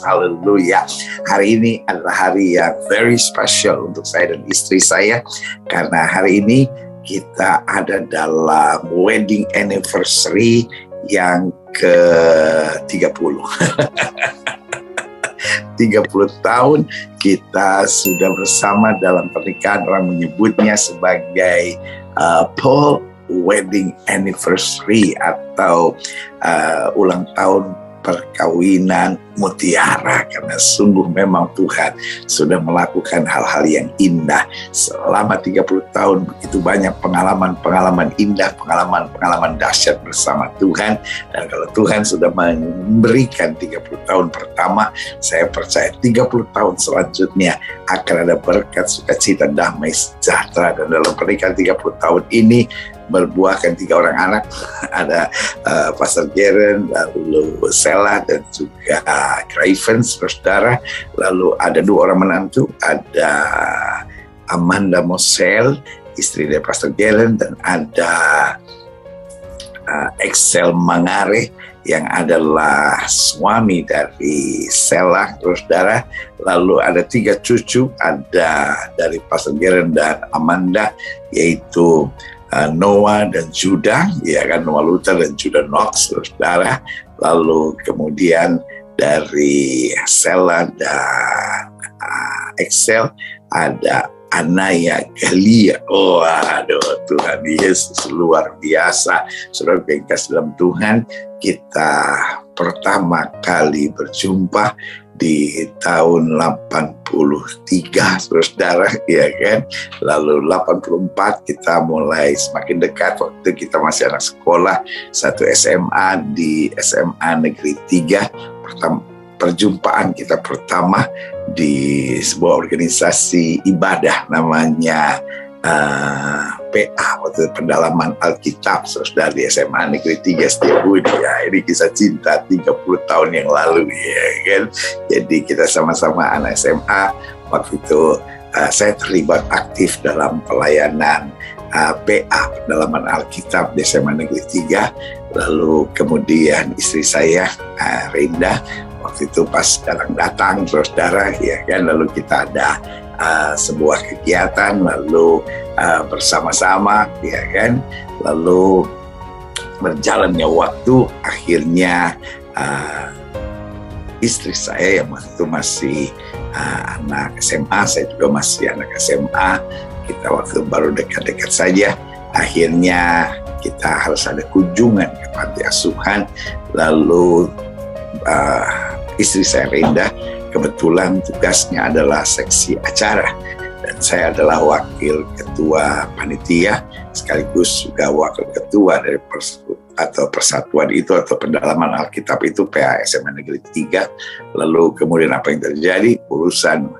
Haleluya. Hari ini adalah hari yang very special untuk saya dan istri saya, karena hari ini kita ada dalam wedding anniversary yang ke-30. 30 tahun kita sudah bersama dalam pernikahan. Orang menyebutnya sebagai Paul Wedding Anniversary atau ulang tahun perkawinan mutiara, karena sungguh memang Tuhan sudah melakukan hal-hal yang indah selama 30 tahun. Begitu banyak pengalaman-pengalaman indah, pengalaman-pengalaman dahsyat bersama Tuhan. Dan kalau Tuhan sudah memberikan 30 tahun pertama, saya percaya 30 tahun selanjutnya akan ada berkat, sukacita, damai, sejahtera. Dan dalam pernikahan 30 tahun ini berbuahkan 3 orang anak. Ada Pastor Jeren, lalu Sela, dan juga Craven, saudara. Lalu ada 2 orang menantu, ada Amanda Mosel, istri dari Pastor Jeren, dan ada Excel Mangare yang adalah suami dari Sela, saudara. Lalu ada 3 cucu, ada dari Pastor Jeren dan Amanda, yaitu Noah dan Judah, ya kan, Noah Luther dan Judah Knox, saudara. Lalu kemudian dari Sela dan Excel ada Anaya Galia. Oh, aduh, Tuhan Yesus luar biasa. Saudara yang kasih dalam Tuhan, kita pertama kali berjumpa di tahun 83, saudara, ya kan. Lalu 84 kita mulai semakin dekat. Waktu kita masih anak sekolah, satu SMA di SMA Negeri 3. Perjumpaan kita pertama di sebuah organisasi ibadah namanya PA, waktu pendalaman Alkitab, saudara, di SMA Negeri 3 Setiabudi. Ya, ini kisah cinta 30 tahun yang lalu, ya kan. Jadi kita sama-sama anak SMA. Waktu itu saya terlibat aktif dalam pelayanan PA, pendalaman Alkitab, di SMA Negeri 3. Lalu kemudian istri saya, Rinda, waktu itu pas datang, saudara, ya kan. Lalu kita ada sebuah kegiatan, lalu bersama-sama, ya kan. Lalu berjalannya waktu, akhirnya istri saya yang waktu itu masih anak SMA, saya juga masih anak SMA. Kita waktu baru dekat-dekat saja, akhirnya kita harus ada kunjungan ke panti asuhan. Lalu istri saya, Rinda, kebetulan tugasnya adalah seksi acara, dan saya adalah wakil ketua panitia sekaligus juga wakil ketua dari persatuan itu atau pendalaman Alkitab itu, PA SMA Negeri 3. Lalu kemudian apa yang terjadi, urusan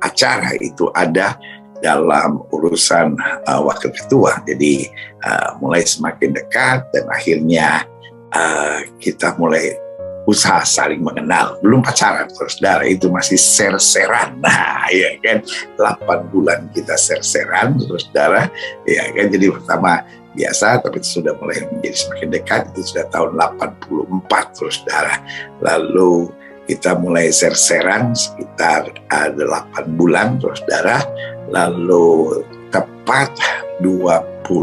acara itu ada dalam urusan wakil ketua. Jadi mulai semakin dekat, dan akhirnya kita mulai usaha saling mengenal. Belum pacaran, saudara, itu masih ser-seran. Nah, ya kan, 8 bulan kita ser-seran, saudara, ya kan. Jadi pertama biasa, tapi sudah mulai menjadi semakin dekat, itu sudah tahun 84, saudara. Lalu kita mulai ser-seran sekitar 8 bulan, saudara. Lalu tepat 29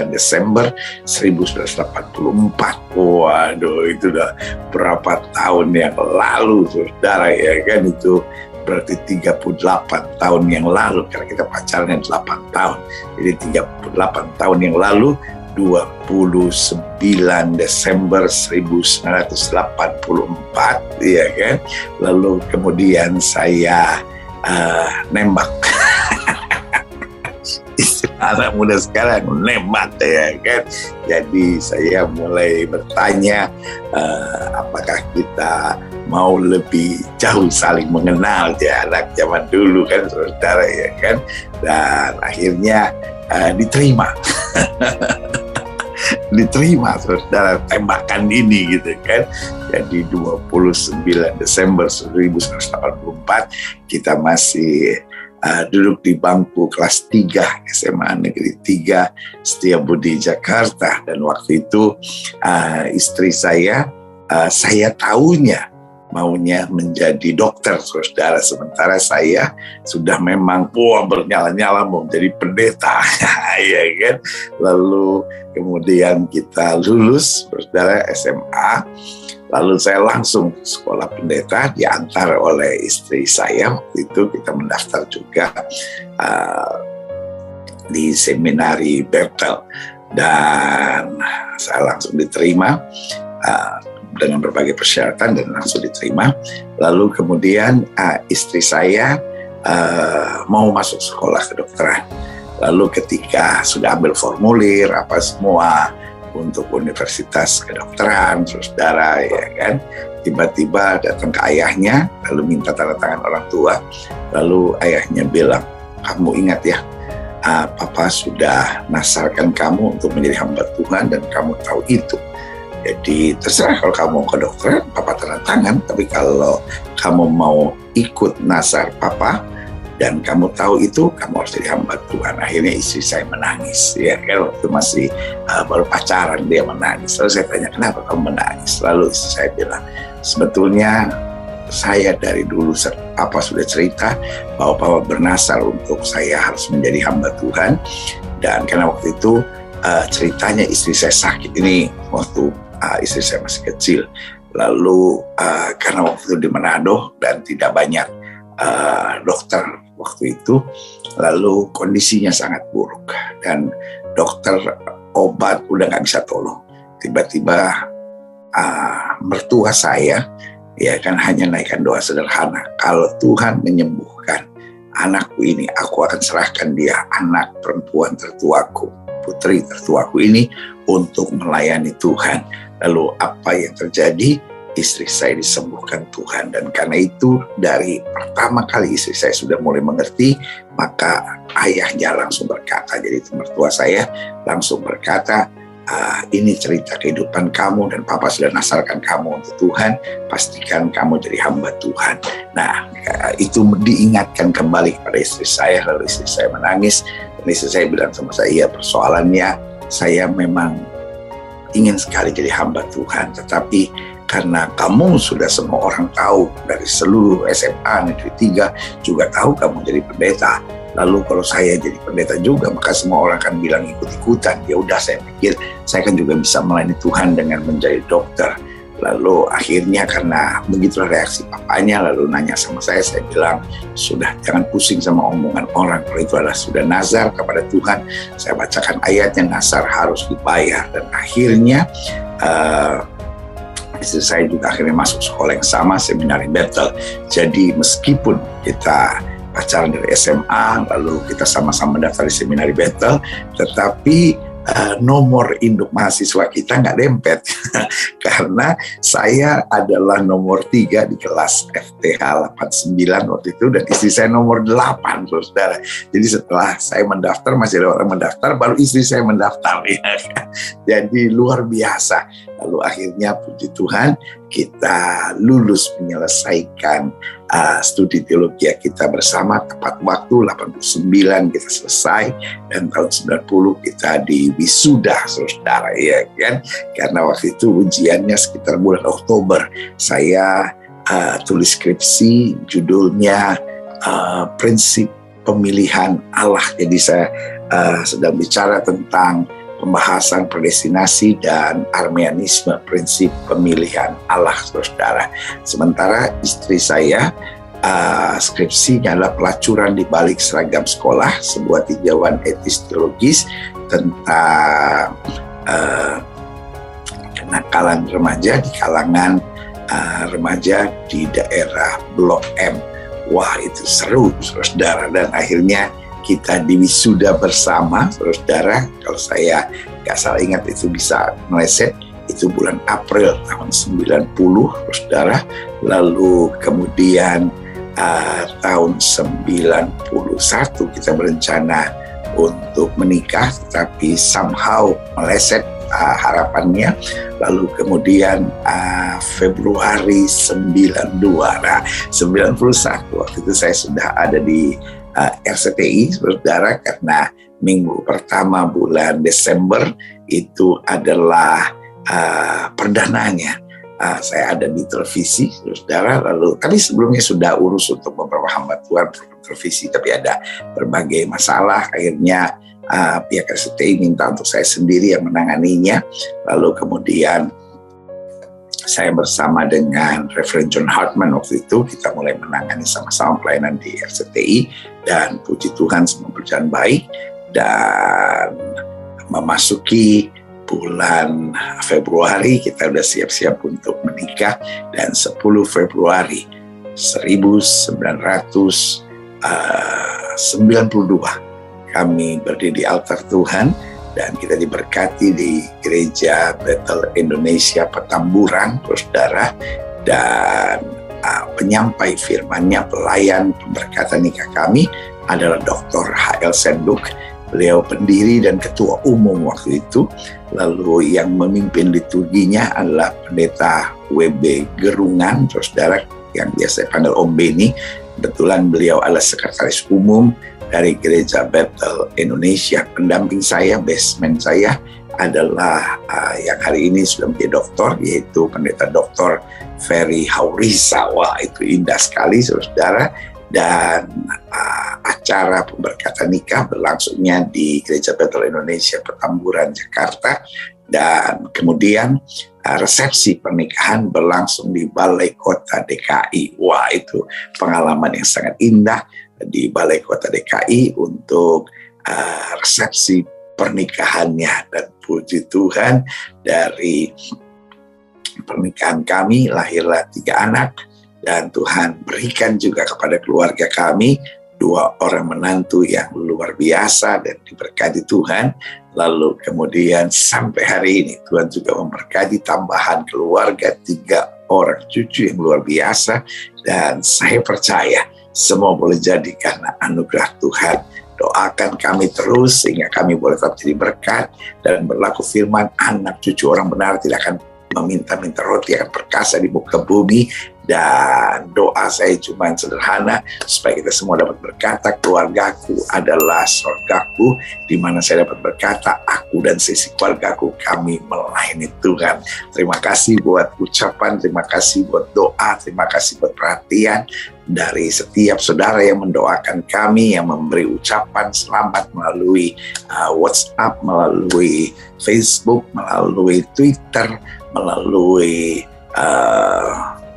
Desember 1984. Waduh, itu udah berapa tahun yang lalu, saudara, ya kan. Itu berarti 38 tahun yang lalu, karena kita pacaran 8 tahun. Jadi 38 tahun yang lalu, 29 Desember 1984, ya kan. Lalu kemudian saya nembak. Anak muda sekarang nembak, ya kan. Jadi saya mulai bertanya apakah kita mau lebih jauh saling mengenal, ya, anak zaman dulu kan, saudara, ya kan. Dan akhirnya diterima. Diterima, saudara, tembakan ini, gitu kan. Jadi 29 Desember 1984 kita masih duduk di bangku kelas 3 SMA Negeri 3 Setiabudi, Jakarta. Dan waktu itu istri saya saya tahunya maunya menjadi dokter, saudara. Sementara saya sudah memang bernyala-nyala mau menjadi pendeta, ya kan. Lalu kemudian kita lulus, saudara, SMA. Lalu saya langsung sekolah pendeta, diantar oleh istri saya. Waktu itu kita mendaftar juga di seminari Bethel, dan saya langsung diterima dengan berbagai persyaratan dan langsung diterima. Lalu kemudian istri saya mau masuk sekolah kedokteran. Lalu ketika sudah ambil formulir apa semua untuk universitas kedokteran, saudara, ya kan, tiba-tiba datang ke ayahnya, lalu minta tanda tangan orang tua. Lalu ayahnya bilang, kamu ingat ya, Papa sudah nasarkan kamu untuk menjadi hamba Tuhan dan kamu tahu itu. Jadi terserah, kalau kamu mau ke dokter, Papa tanda tangan. Tapi kalau kamu mau ikut nasar Papa dan kamu tahu itu, kamu harus jadi hamba Tuhan. Akhirnya istri saya menangis, ya kan, waktu masih baru pacaran dia menangis. Lalu saya tanya, kenapa kamu menangis? Lalu istri saya bilang, sebetulnya saya dari dulu Papa sudah cerita bahwa Papa bernasar untuk saya harus menjadi hamba Tuhan. Dan karena waktu itu ceritanya istri saya sakit ini waktu istri saya masih kecil. Lalu karena waktu itu di Manado dan tidak banyak dokter waktu itu, lalu kondisinya sangat buruk dan dokter obat udah nggak bisa tolong. Tiba-tiba mertua saya, ya kan, hanya naikkan doa sederhana, kalau Tuhan menyembuhkan anakku ini, aku akan serahkan dia, anak perempuan tertuaku, putri tertuaku ini, untuk melayani Tuhan. Lalu apa yang terjadi? Istri saya disembuhkan Tuhan. Dan karena itu dari pertama kali istri saya sudah mulai mengerti, maka ayahnya langsung berkata, jadi itu mertua saya langsung berkata, ini cerita kehidupan kamu dan Papa sudah nasarkan kamu untuk Tuhan, pastikan kamu jadi hamba Tuhan. Nah, itu diingatkan kembali kepada istri saya. Lalu istri saya menangis dan istri saya bilang sama saya, iya, persoalannya saya memang ingin sekali jadi hamba Tuhan, tetapi karena kamu sudah semua orang tahu, dari seluruh SMA Negeri 3 juga tahu kamu jadi pendeta. Lalu kalau saya jadi pendeta juga, maka semua orang akan bilang ikut-ikutan. Ya udah, saya pikir saya kan juga bisa melayani Tuhan dengan menjadi dokter. Lalu akhirnya karena begitu reaksi papanya, lalu nanya sama saya bilang, sudah, jangan pusing sama omongan orang, kalau itu adalah sudah nazar kepada Tuhan. Saya bacakan ayatnya, nazar harus dibayar. Dan akhirnya istri saya juga akhirnya masuk sekolah yang sama, seminari Bethel. Jadi meskipun kita pacaran dari SMA, lalu kita sama-sama daftar di seminari Bethel, tetapi nomor induk mahasiswa kita nggak dempet karena saya adalah nomor 3 di kelas FTH 89 waktu itu, dan istri saya nomor 8, saudara. Jadi setelah saya mendaftar, masih ada orang mendaftar, baru istri saya mendaftar, ya kan? Jadi luar biasa. Lalu akhirnya puji Tuhan kita lulus menyelesaikan studi teologi kita bersama, tepat waktu 89 kita selesai, dan tahun 90 kita di wisuda, saudara, ya kan? Karena waktu itu ujiannya sekitar bulan Oktober. Saya tulis skripsi judulnya Prinsip Pemilihan Allah. Jadi saya sedang bicara tentang pembahasan predestinasi dan Arminianisme, prinsip pemilihan Allah, saudara. Sementara istri saya skripsinya adalah pelacuran di balik seragam sekolah, sebuah tinjauan etis teologis tentang kenakalan remaja di kalangan remaja di daerah Blok M. Wah, itu seru, saudara. Dan akhirnya kita diwisuda bersama, saudara. Kalau saya nggak salah ingat, itu bisa meleset, itu bulan April tahun 90, saudara. Lalu kemudian tahun 91 kita berencana untuk menikah, tetapi somehow meleset harapannya. Lalu kemudian Februari 92, nah 91 waktu itu saya sudah ada di RCTI, saudara, karena minggu pertama bulan Desember itu adalah perdananya saya ada di televisi, saudara. Lalu kami sebelumnya sudah urus untuk beberapa hamba Tuhan program televisi, tapi ada berbagai masalah. Akhirnya pihak RCTI minta untuk saya sendiri yang menanganinya. Lalu kemudian saya bersama dengan Reverend John Hartman waktu itu, kita mulai menangani sama-sama pelayanan di RCTI, dan puji Tuhan semua berjalan baik. Dan memasuki bulan Februari kita sudah siap-siap untuk menikah, dan 10 Februari 1992 kami berdiri di altar Tuhan, dan kita diberkati di Gereja Bethel Indonesia Petamburan, saudara. Dan penyampai firman-Nya, pelayan pemberkatan nikah kami adalah Dr. H.L. Senduk. Beliau pendiri dan ketua umum waktu itu. Lalu yang memimpin liturginya adalah Pendeta W.B. Gerungan, saudara, yang biasa dipanggil Om Beni. Kebetulan beliau adalah sekretaris umum dari Gereja Bethel Indonesia. Pendamping saya, basement saya adalah yang hari ini sudah menjadi doktor, yaitu Pendeta Dr. Ferry Haurisa. Wah, itu indah sekali, saudara. Dan acara pemberkatan nikah berlangsungnya di Gereja Bethel Indonesia Petamburan, Jakarta. Dan kemudian resepsi pernikahan berlangsung di Balai Kota DKI. Wah, itu pengalaman yang sangat indah di Balai Kota DKI untuk resepsi pernikahannya. Dan puji Tuhan, dari pernikahan kami lahirlah 3 anak, dan Tuhan berikan juga kepada keluarga kami 2 orang menantu yang luar biasa dan diberkati Tuhan. Lalu kemudian sampai hari ini Tuhan juga memberkati tambahan keluarga 3 orang cucu yang luar biasa, dan saya percaya semua boleh jadi karena anugerah Tuhan. Doakan kami terus sehingga kami boleh tetap jadi berkat, dan berlaku firman, anak cucu orang benar tidak akan meminta-minta roti, akan perkasa di muka bumi. Dan doa saya cuma sederhana, supaya kita semua dapat berkata, keluargaku adalah surgaku, di mana saya dapat berkata, aku dan sisi keluargaku, kami melayani Tuhan. Terima kasih buat ucapan, terima kasih buat doa, terima kasih buat perhatian dari setiap saudara yang mendoakan kami, yang memberi ucapan selamat melalui WhatsApp, melalui Facebook, melalui Twitter, melalui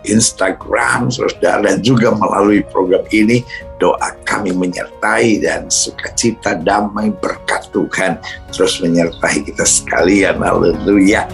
Instagram, saudara, dan juga melalui program ini. Doa kami menyertai, dan sukacita, damai, berkat Tuhan terus menyertai kita sekalian. Haleluya.